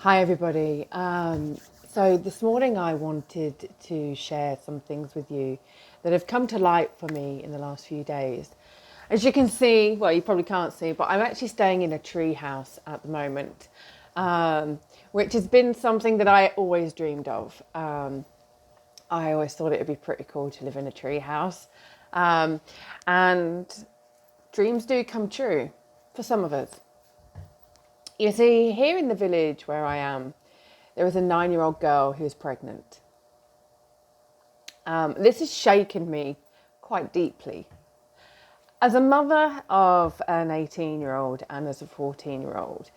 Hi everybody. So this morning I wanted to share some things with you that have come to light for me in the last few days. As you can see, well, you probably can't see, but I'm actually staying in a tree house at the moment, which has been something that I always dreamed of. I always thought it would be pretty cool to live in a tree house, and dreams do come true for some of us. You see, here in the village where I am, there was a 9-year-old girl who was pregnant. This has shaken me quite deeply. As a mother of an 18-year-old and as a 14-year-old,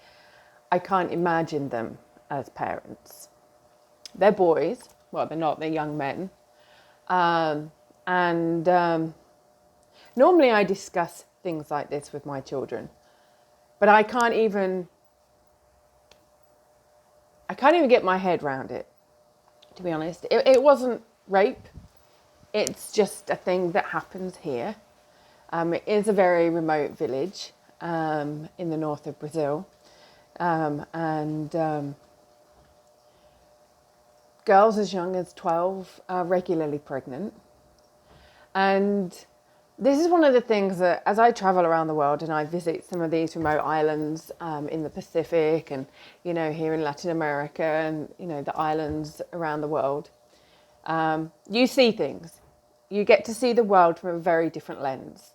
I can't imagine them as parents. They're boys. Well, they're not. They're young men. And normally I discuss things like this with my children, but I can't even get my head around it, to be honest. It wasn't rape. It's just a thing that happens here. It is a very remote village in the north of Brazil. And girls as young as 12 are regularly pregnant. And this is one of the things that, as I travel around the world and I visit some of these remote islands in the Pacific and, here in Latin America and, the islands around the world, you see things. You get to see the world from a very different lens.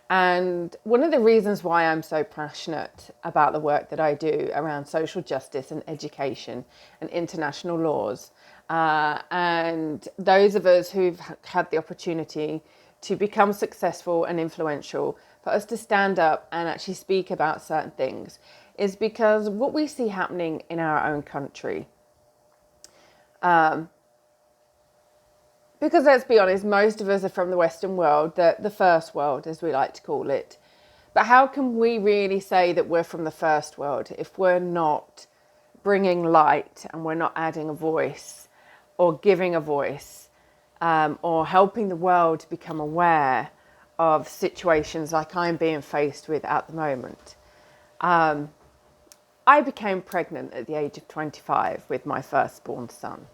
And one of the reasons why I'm so passionate about the work that I do around social justice and education and international laws, and those of us who've had the opportunity to become successful and influential, for us to stand up and actually speak about certain things, is because what we see happening in our own country, because let's be honest, most of us are from the Western world, the first world, as we like to call it. But how can we really say that we're from the first world if we're not bringing light and we're not adding a voice or giving a voice, or helping the world to become aware of situations like I'm being faced with at the moment? I became pregnant at the age of 25 with my firstborn son.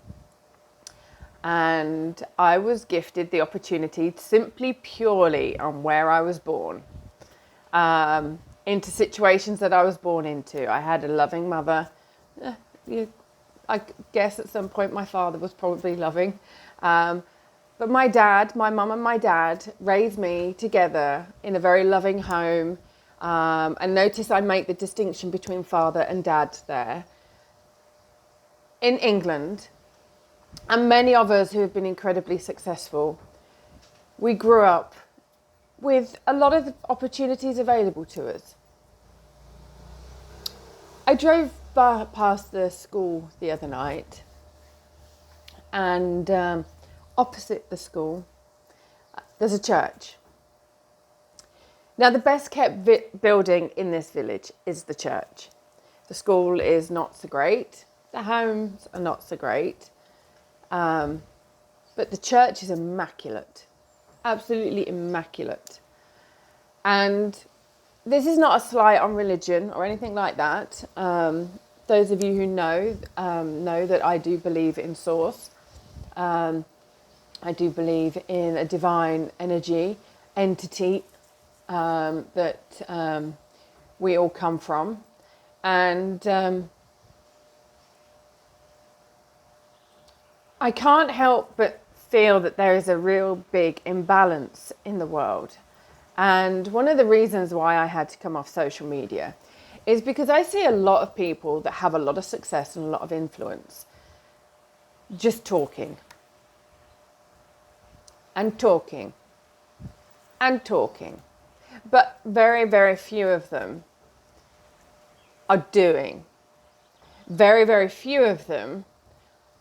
And I was gifted the opportunity, simply purely on where I was born, into situations that I was born into. I had a loving mother. I guess at some point my father was probably loving. But my mum and my dad raised me together in a very loving home. And notice I make the distinction between father and dad there. In England, and many of us who have been incredibly successful, we grew up with a lot of opportunities available to us. I drove past the school the other night, and opposite the school, there's a church. Now, the best kept building in this village is the church. The school is not so great. The homes are not so great. But the church is immaculate, absolutely immaculate. And this is not a slight on religion or anything like that. Those of you who know that I do believe in source. I do believe in a divine entity that we all come from. And I can't help but feel that there is a real big imbalance in the world. And one of the reasons why I had to come off social media is because I see a lot of people that have a lot of success and a lot of influence just talking and talking and talking. But very, very few of them are doing. Very, very few of them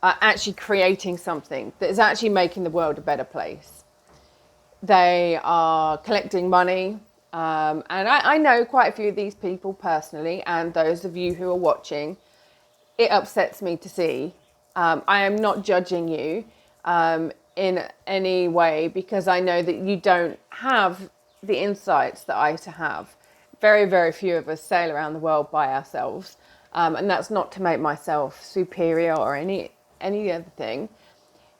are actually creating something that is actually making the world a better place. They are collecting money. And I know quite a few of these people personally, and those of you who are watching, it upsets me to see. I am not judging you in any way, because I know that you don't have the insights that I have. Very, very few of us sail around the world by ourselves. And that's not to make myself superior or any other thing.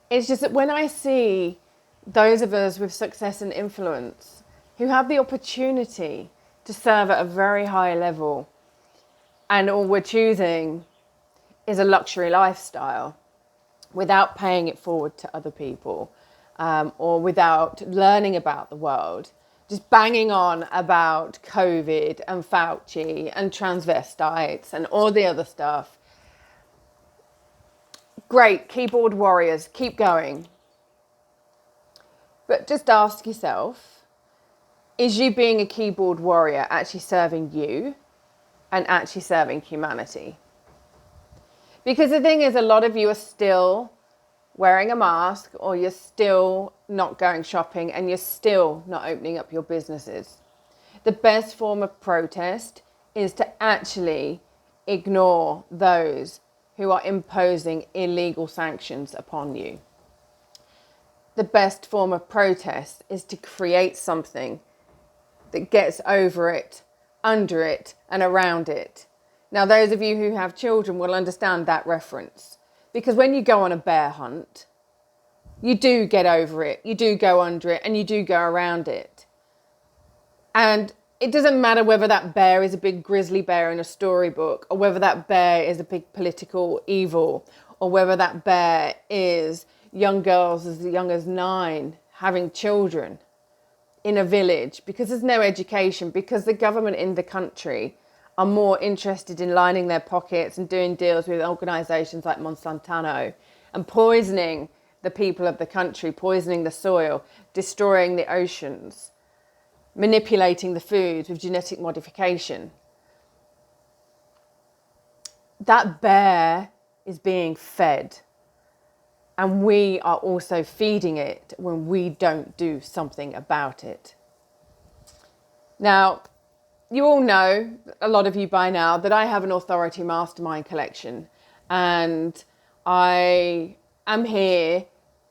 It's just that when I see those of us with success and influence who have the opportunity to serve at a very high level, and all we're choosing is a luxury lifestyle without paying it forward to other people, or without learning about the world, just banging on about COVID and Fauci and transvestites and all the other stuff. Great, keyboard warriors, keep going. But just ask yourself, is you being a keyboard warrior actually serving you and actually serving humanity? Because the thing is, a lot of you are still wearing a mask, or you're still not going shopping, and you're still not opening up your businesses. The best form of protest is to actually ignore those who are imposing illegal sanctions upon you. The best form of protest is to create something that gets over it, under it, and around it. Now, those of you who have children will understand that reference. Because when you go on a bear hunt, you do get over it, you do go under it, and you do go around it. And it doesn't matter whether that bear is a big grizzly bear in a storybook, or whether that bear is a big political evil, or whether that bear is young girls as young as 9 having children in a village, because there's no education, because the government in the country are more interested in lining their pockets and doing deals with organisations like Monsanto and poisoning the people of the country, poisoning the soil, destroying the oceans, manipulating the food with genetic modification. That bear is being fed, and we are also feeding it when we don't do something about it. Now, you all know, a lot of you by now, that I have an Authority Mastermind collection, and I am here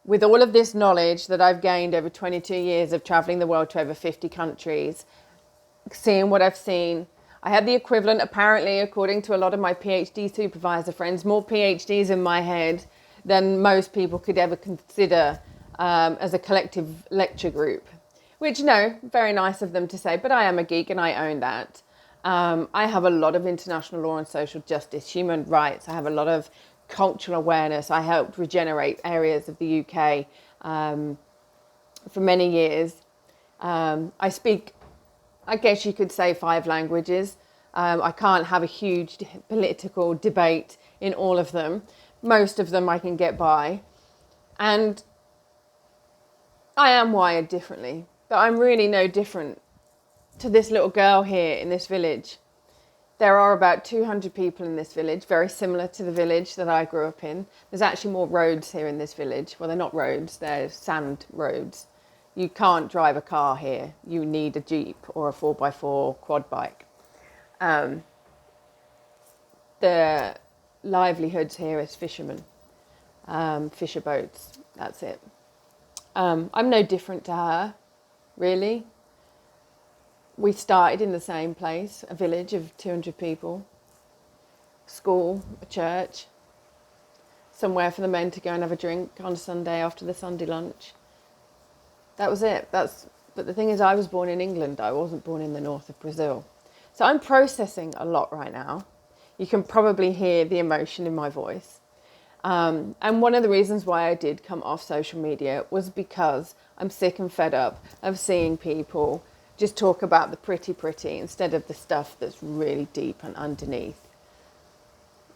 with all of this knowledge that I've gained over 22 years of traveling the world to over 50 countries, seeing what I've seen. I have the equivalent, apparently, according to a lot of my PhD supervisor friends, more PhDs in my head than most people could ever consider as a collective lecture group. Which, no, very nice of them to say, but I am a geek and I own that. I have a lot of international law and social justice, human rights. I have a lot of cultural awareness. I helped regenerate areas of the UK for many years. I speak, I guess you could say, 5 languages. I can't have a huge political debate in all of them. Most of them I can get by. And I am wired differently. But I'm really no different to this little girl here in this village. There are about 200 people in this village, very similar to the village that I grew up in. There's actually more roads here in this village. Well, they're not roads, they're sand roads. You can't drive a car here. You need a Jeep or a 4x4 quad bike. The livelihoods here is fishermen, fisher boats, that's it. I'm no different to her. Really? We started in the same place, a village of 200 people, school, a church, somewhere for the men to go and have a drink on a Sunday after the Sunday lunch. That was it. But the thing is, I was born in England. I wasn't born in the north of Brazil. So I'm processing a lot right now. You can probably hear the emotion in my voice. And one of the reasons why I did come off social media was because I'm sick and fed up of seeing people just talk about the pretty instead of the stuff that's really deep and underneath.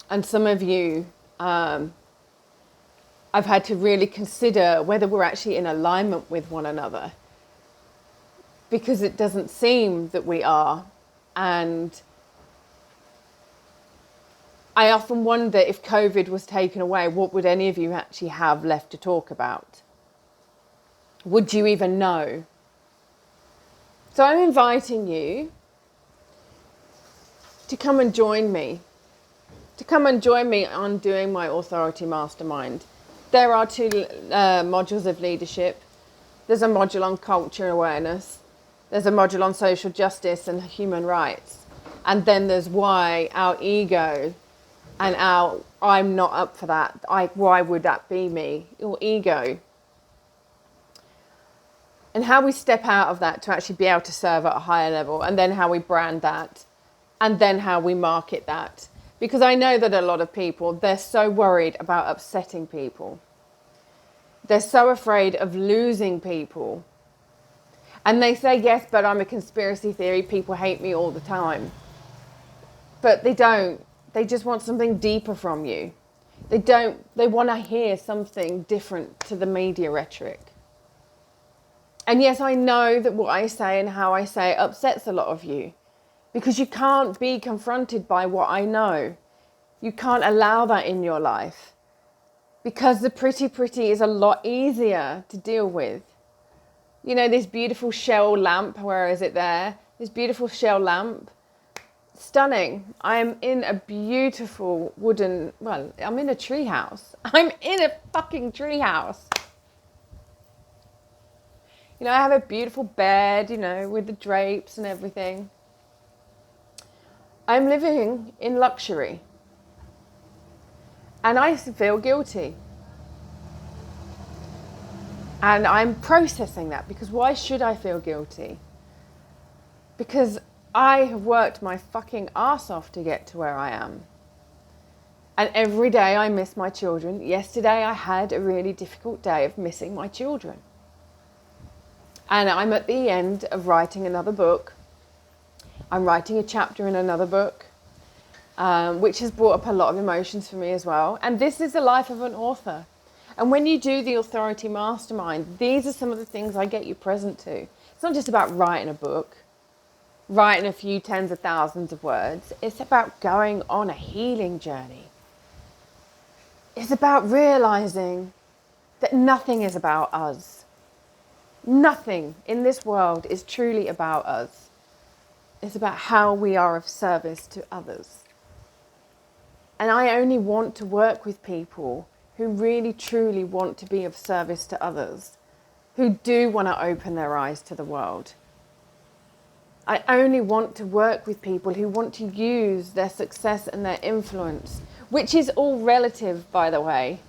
And some of you, I've had to really consider whether we're actually in alignment with one another, because it doesn't seem that we are. And I often wonder, if COVID was taken away, what would any of you actually have left to talk about? Would you even know? So I'm inviting you to come and join me, on doing my Authority Mastermind. There are 2 modules of leadership. There's a module on culture awareness. There's a module on social justice and human rights. And then there's why our ego and our I'm not up for that. Why would that be me? Your ego. And how we step out of that to actually be able to serve at a higher level, and then how we brand that, and then how we market that. Because I know that a lot of people, they're so worried about upsetting people. They're so afraid of losing people. And they say, yes, but I'm a conspiracy theory. People hate me all the time. But they don't. They just want something deeper from you. They want to hear something different to the media rhetoric. And yes, I know that what I say and how I say it upsets a lot of you, because you can't be confronted by what I know. You can't allow that in your life, because the pretty is a lot easier to deal with. You know, this beautiful shell lamp, where is it there? This beautiful shell lamp, stunning. I am in a beautiful wooden, I'm in a tree house. I'm in a fucking tree house. You know, I have a beautiful bed, you know, with the drapes and everything. I'm living in luxury. And I feel guilty. And I'm processing that, because why should I feel guilty? Because I have worked my fucking ass off to get to where I am. And every day I miss my children. Yesterday I had a really difficult day of missing my children. And I'm at the end of writing another book. I'm writing a chapter in another book, which has brought up a lot of emotions for me as well. And this is the life of an author. And when you do the Authority Mastermind, these are some of the things I get you present to. It's not just about writing a book, writing a few tens of thousands of words. It's about going on a healing journey. It's about realizing that nothing is about us. Nothing in this world is truly about us. It's about how we are of service to others. And I only want to work with people who really truly want to be of service to others, who do want to open their eyes to the world. I only want to work with people who want to use their success and their influence, which is all relative, by the way.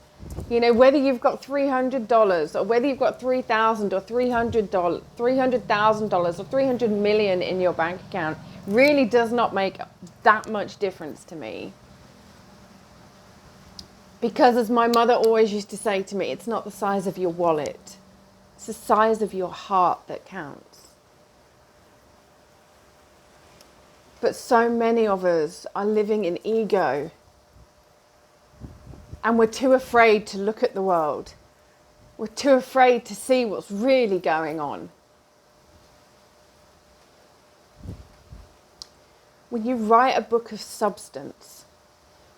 You know, whether you've got $300 or whether you've got $3,000 or $300,000 or 300 million in your bank account really does not make that much difference to me. Because as my mother always used to say to me, it's not the size of your wallet, it's the size of your heart that counts. But so many of us are living in ego. And we're too afraid to look at the world. We're too afraid to see what's really going on. When you write a book of substance,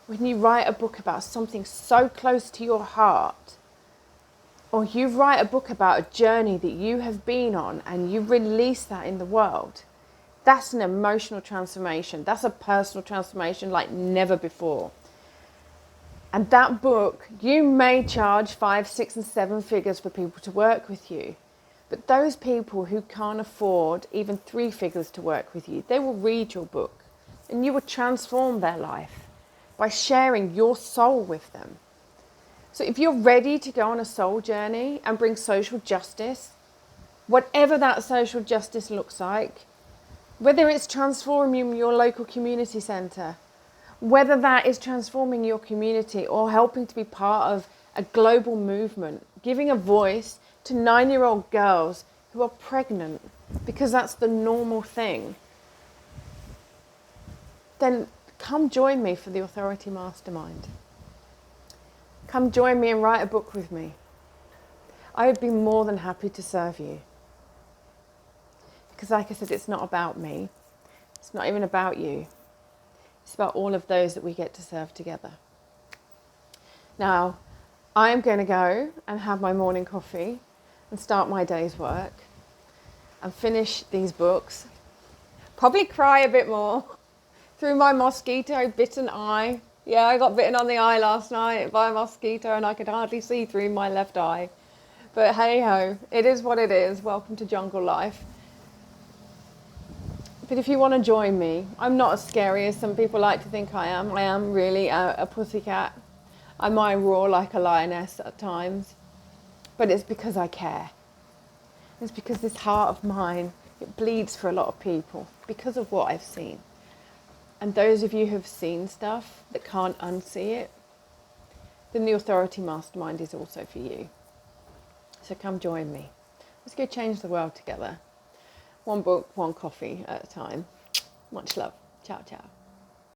when you write a book about something so close to your heart, or you write a book about a journey that you have been on and you release that in the world, that's an emotional transformation. That's a personal transformation like never before. And that book, you may charge 5, 6, and 7 figures for people to work with you. But those people who can't afford even 3 figures to work with you, they will read your book and you will transform their life by sharing your soul with them. So if you're ready to go on a soul journey and bring social justice, whatever that social justice looks like, whether it's transforming your local community centre, whether that is transforming your community or helping to be part of a global movement, giving a voice to 9-year-old girls who are pregnant because that's the normal thing, then come join me for the Authority Mastermind. Come join me and write a book with me. I would be more than happy to serve you. Because like I said, it's not about me. It's not even about you. It's about all of those that we get to serve together. Now, I am going to go and have my morning coffee and start my day's work and finish these books. Probably cry a bit more through my mosquito bitten eye. Yeah, I got bitten on the eye last night by a mosquito and I could hardly see through my left eye. But hey ho, it is what it is. Welcome to jungle life. But if you want to join me, I'm not as scary as some people like to think I am. I am really a pussycat. I might roar like a lioness at times, but it's because I care. It's because this heart of mine, it bleeds for a lot of people because of what I've seen. And those of you who've seen stuff that can't unsee it, then the Authority Mastermind is also for you. So come join me. Let's go change the world together. One book, one coffee at a time. Much love. Ciao, ciao.